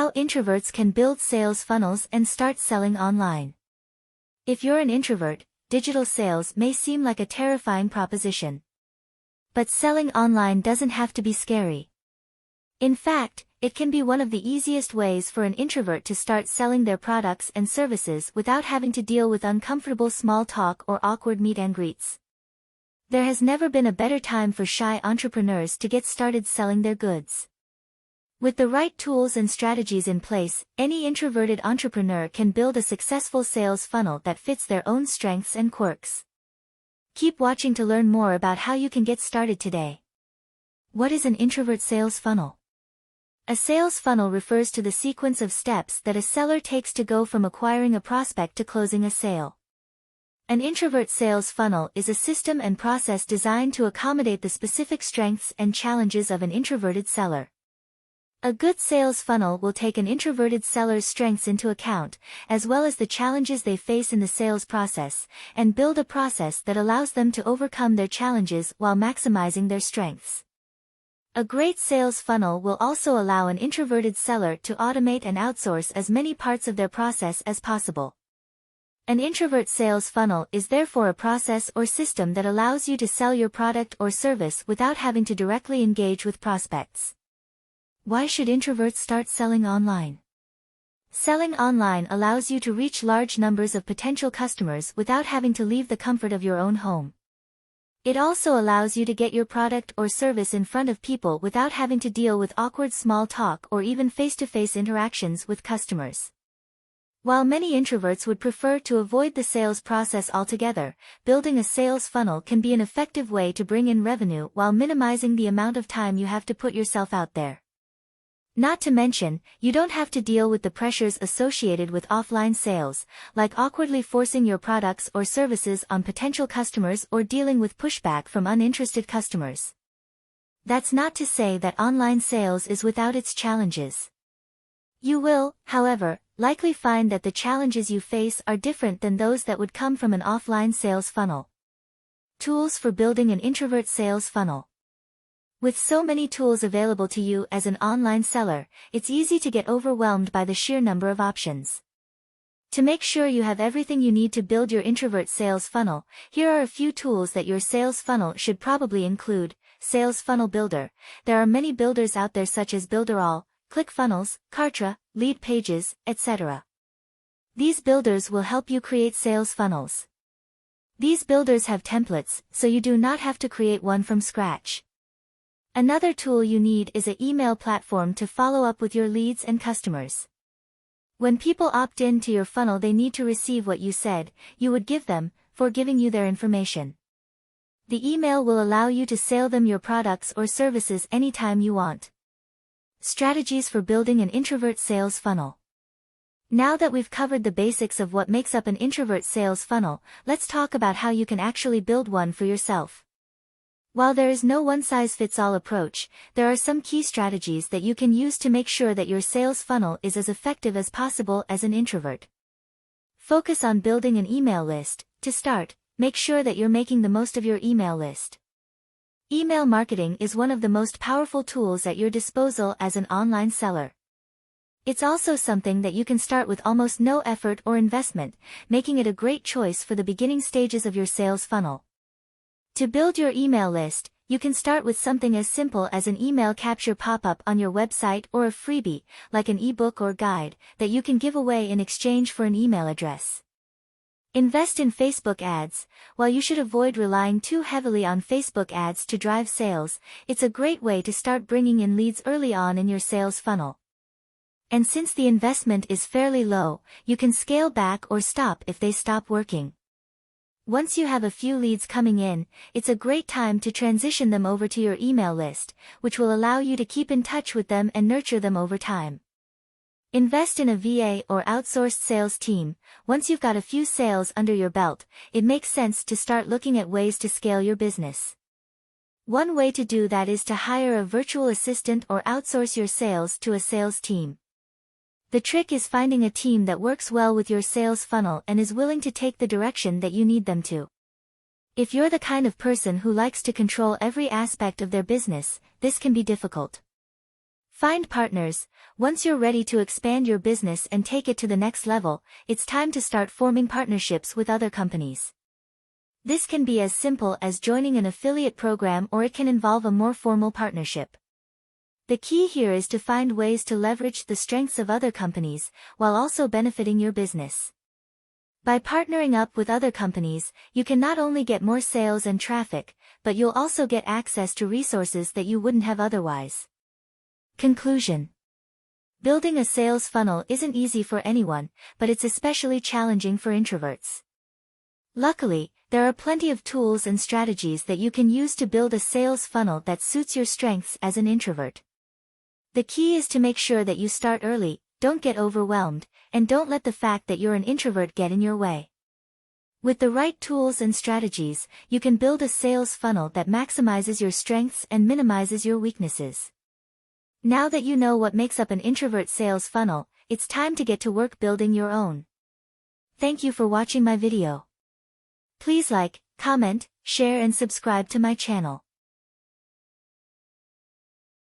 How introverts can build sales funnels and start selling online. If you're an introvert, digital sales may seem like a terrifying proposition. But selling online doesn't have to be scary. In fact, it can be one of the easiest ways for an introvert to start selling their products and services without having to deal with uncomfortable small talk or awkward meet and greets. There has never been a better time for shy entrepreneurs to get started selling their goods. With the right tools and strategies in place, any introverted entrepreneur can build a successful sales funnel that fits their own strengths and quirks. Keep watching to learn more about how you can get started today. What is an introvert sales funnel? A sales funnel refers to the sequence of steps that a seller takes to go from acquiring a prospect to closing a sale. An introvert sales funnel is a system and process designed to accommodate the specific strengths and challenges of an introverted seller. A good sales funnel will take an introverted seller's strengths into account, as well as the challenges they face in the sales process, and build a process that allows them to overcome their challenges while maximizing their strengths. A great sales funnel will also allow an introverted seller to automate and outsource as many parts of their process as possible. An introvert sales funnel is therefore a process or system that allows you to sell your product or service without having to directly engage with prospects. Why should introverts start selling online? Selling online allows you to reach large numbers of potential customers without having to leave the comfort of your own home. It also allows you to get your product or service in front of people without having to deal with awkward small talk or even face-to-face interactions with customers. While many introverts would prefer to avoid the sales process altogether, building a sales funnel can be an effective way to bring in revenue while minimizing the amount of time you have to put yourself out there. Not to mention, you don't have to deal with the pressures associated with offline sales, like awkwardly forcing your products or services on potential customers or dealing with pushback from uninterested customers. That's not to say that online sales is without its challenges. You will, however, likely find that the challenges you face are different than those that would come from an offline sales funnel. Tools for building an introvert sales funnel. With so many tools available to you as an online seller, it's easy to get overwhelmed by the sheer number of options. To make sure you have everything you need to build your introvert sales funnel, here are a few tools that your sales funnel should probably include. Sales Funnel Builder. There are many builders out there such as Builderall, ClickFunnels, Kartra, Lead Pages, etc. These builders will help you create sales funnels. These builders have templates, so you do not have to create one from scratch. Another tool you need is an email platform to follow up with your leads and customers. When people opt in to your funnel, they need to receive what you said you would give them, for giving you their information. The email will allow you to sell them your products or services anytime you want. Strategies for building an introvert sales funnel. Now that we've covered the basics of what makes up an introvert sales funnel, let's talk about how you can actually build one for yourself. While there is no one-size-fits-all approach, there are some key strategies that you can use to make sure that your sales funnel is as effective as possible as an introvert. Focus on building an email list. To start, make sure that you're making the most of your email list. Email marketing is one of the most powerful tools at your disposal as an online seller. It's also something that you can start with almost no effort or investment, making it a great choice for the beginning stages of your sales funnel. To build your email list, you can start with something as simple as an email capture pop-up on your website or a freebie, like an ebook or guide, that you can give away in exchange for an email address. Invest in Facebook ads. While you should avoid relying too heavily on Facebook ads to drive sales, it's a great way to start bringing in leads early on in your sales funnel. And since the investment is fairly low, you can scale back or stop if they stop working. Once you have a few leads coming in, it's a great time to transition them over to your email list, which will allow you to keep in touch with them and nurture them over time. Invest in a VA or outsourced sales team. Once you've got a few sales under your belt, it makes sense to start looking at ways to scale your business. One way to do that is to hire a virtual assistant or outsource your sales to a sales team. The trick is finding a team that works well with your sales funnel and is willing to take the direction that you need them to. If you're the kind of person who likes to control every aspect of their business, this can be difficult. Find partners. Once you're ready to expand your business and take it to the next level, it's time to start forming partnerships with other companies. This can be as simple as joining an affiliate program, or it can involve a more formal partnership. The key here is to find ways to leverage the strengths of other companies, while also benefiting your business. By partnering up with other companies, you can not only get more sales and traffic, but you'll also get access to resources that you wouldn't have otherwise. Conclusion. Building a sales funnel isn't easy for anyone, but it's especially challenging for introverts. Luckily, there are plenty of tools and strategies that you can use to build a sales funnel that suits your strengths as an introvert. The key is to make sure that you start early, don't get overwhelmed, and don't let the fact that you're an introvert get in your way. With the right tools and strategies, you can build a sales funnel that maximizes your strengths and minimizes your weaknesses. Now that you know what makes up an introvert sales funnel, it's time to get to work building your own. Thank you for watching my video. Please like, comment, share and subscribe to my channel.